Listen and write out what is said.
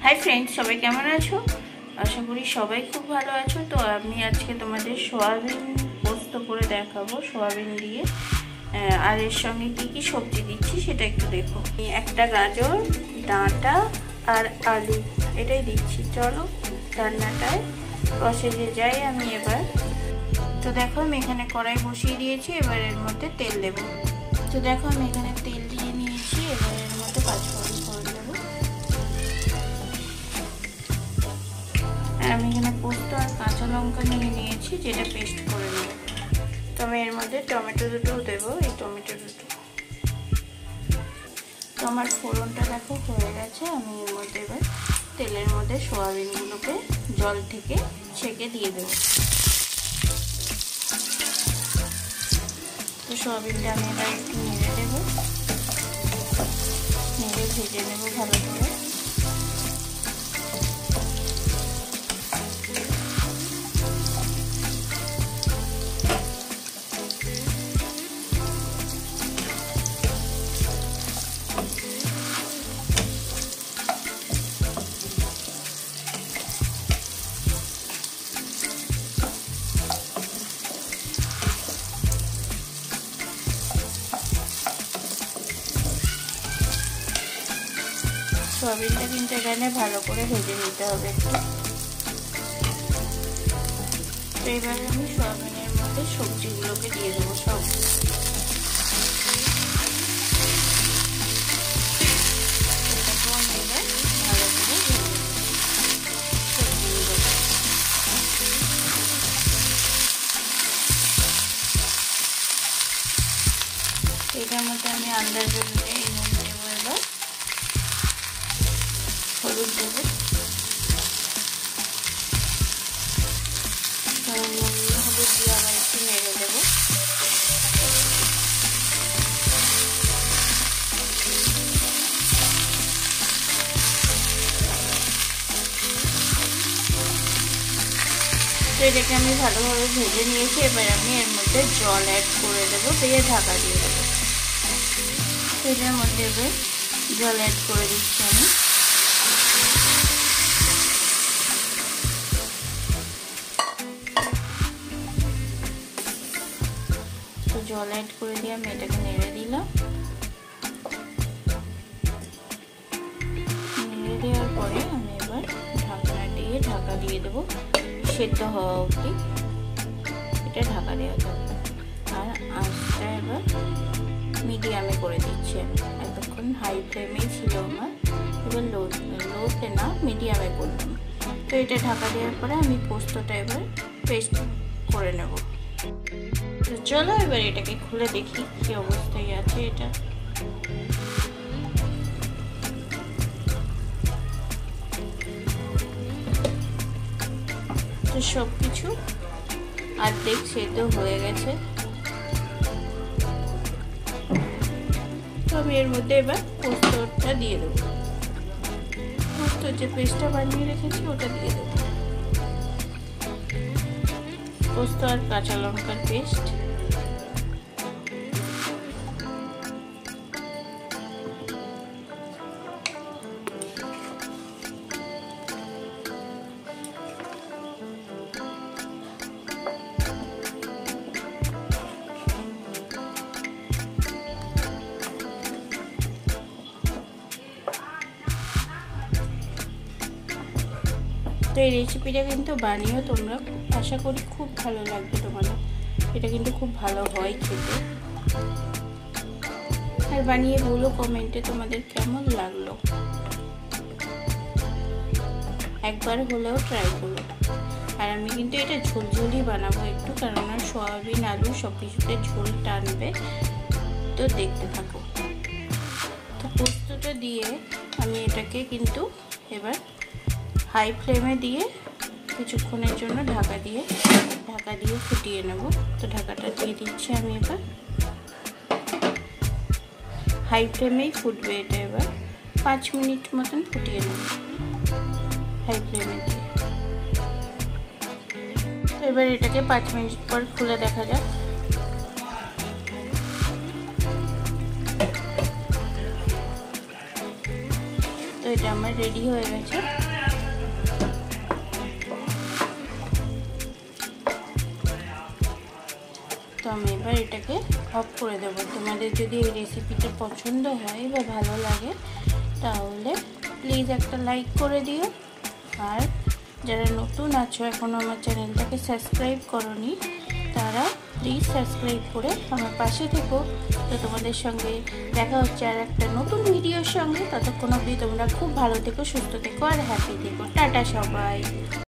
Hi friends सबाई केमन आछो आशा करी सबाई खूब भालो आछो। तो आमी आजके तोमादेर सोयाबिन पोस्त करे देखाबो। सोयाबिन दिए আর এর সঙ্গে কি কি সবজি দিচ্ছি সেটা একটু দেখো। একটা গাজর, ডাঁটা আর আলু এটাই দিচ্ছি। চলো রান্নাটায় প্রসেসে যাই আমি এবার। তো দেখো আমি এখানে কড়াই বসিয়ে দিয়েছি, এবার এর মধ্যে তেল দেব। তো দেখো আমি এখানে তেল দিয়ে নিয়েছি, এবার এর মধ্যে পাঁচফোড়ন করে দেবো। আর আমি এখানে পোস্ত আর কাঁচা লঙ্কা নিয়ে নিয়েছি, যেটা পেস্ট করে নেব। তো আমি এর মধ্যে টমেটো দুটোও দেবো, এই টমেটো দুটো। তো আমার ফোড়নটা দেখো হয়ে গেছে। আমি এর মধ্যে এবার তেলের মধ্যে সোয়াবিনগুলোকে জল থেকে ছেঁকে দিয়ে দেবো। তো সোয়াবিনটা আমি এবার একটু নেড়ে দেবো, নেড়ে ভেজে নেব ভালো করে। সোয়াবিনটা কিন্তু এখানে ভালো করে ভেজে নিতে হবে একটু। তো এবার আমি সোয়াবিনের মধ্যে সবজিগুলোকে দিয়ে দেবো সব। এটার মধ্যে আমি আন্দাজ অনুযায়ী নুন দেবো, এবার হলুদ দেবো, হলুদ দিয়ে আবার একটু নেড়ে দেবো। তো এটাকে আমি ভালোভাবে ভেজে নিয়েছি, এবার আমি এর মধ্যে জল অ্যাড করে দেবো, দিয়ে ঢাকা দিয়ে দেবো। এটার মধ্যে এবার জল অ্যাড করে দিচ্ছি আমি। জল অ্যাড করে দিয়ে আমি এটাকে নেড়ে দিলাম। নেড়ে দেওয়ার পরে আমি এবার ঢাকনা দিয়ে ঢাকা দিয়ে দেবো, সেদ্ধ হওয়া অবধি এটা ঢাকা দেওয়া থাকবে। আর আঁচটা এবার মিডিয়ামে করে দিচ্ছি আমি। এতক্ষণ হাই ফ্লেমেই ছিল আমার, এবার লোতে না মিডিয়ামে করলাম। তো এটা ঢাকা দেওয়ার পরে আমি পোস্তটা এবার পেস্ট করে নেব। তো চলো এবার এটাকে খুলে দেখি কি অবস্থায় আছে এটা। তো সব কিছু অর্ধেক সেদ্ধ হয়ে গেছে। তো আমি এর মধ্যে এবার পোস্তটা দিয়ে দেবো। পোস্তর যে পেস্টটা বানিয়ে রেখেছি ওটা দিয়ে দেবো। পোস্ত আর কাঁচা লঙ্কার পেস্ট। তো এই রেসিপিটা কিন্তু বানিয়েও তোমরা আশা করি খুব ভালো লাগবে তোমাদের। এটা কিন্তু খুব ভালো হয় খেতে। আর বানিয়ে বলো কমেন্টে তোমাদের কেমন লাগলো। একবার হলেও ট্রাই করো। আর আমি কিন্তু এটা ঝোলঝোলই বানাবো একটু, কারণ সয়াবিন আলু সব কিছুতে ঝোল টানবে। তো দেখতে থাকো। তো পোস্তটা দিয়ে আমি এটাকে কিন্তু এবার হাই ফ্লেমে দিয়ে কিছুক্ষণের জন্য ঢাকা দিয়ে ফুটিয়ে নেব। তো ঢাকাটা দিয়ে দিচ্ছি আমি এবার। হাই ফ্লেমেই ফুটবে এটা। এবার 5 মিনিট মতন ফুটিয়ে নেব হাই ফ্লেমে দিয়ে। তো এবার এটাকে 5 মিনিট পর খুলে দেখা যাক। তো এটা এটা আমার রেডি হয়ে গেছে। তো আমি এবার এটাকে অফ করে দেবো। তোমাদের যদি এই রেসিপিটা পছন্দ হয় বা ভালো লাগে তাহলে প্লিজ একটা লাইক করে দিও। আর যারা নতুন আছো এখনও আমার চ্যানেলটাকে সাবস্ক্রাইব করোনি তারা প্লিজ সাবস্ক্রাইব করে আমার পাশে থেকো। তো তোমাদের সঙ্গে দেখা হচ্ছে আর একটা নতুন ভিডিওর সঙ্গে। ততক্ষণ অবধি তোমরা খুব ভালো থেকো, সুস্থ থেকো আর হ্যাপি থেকো। টাটা সবাই।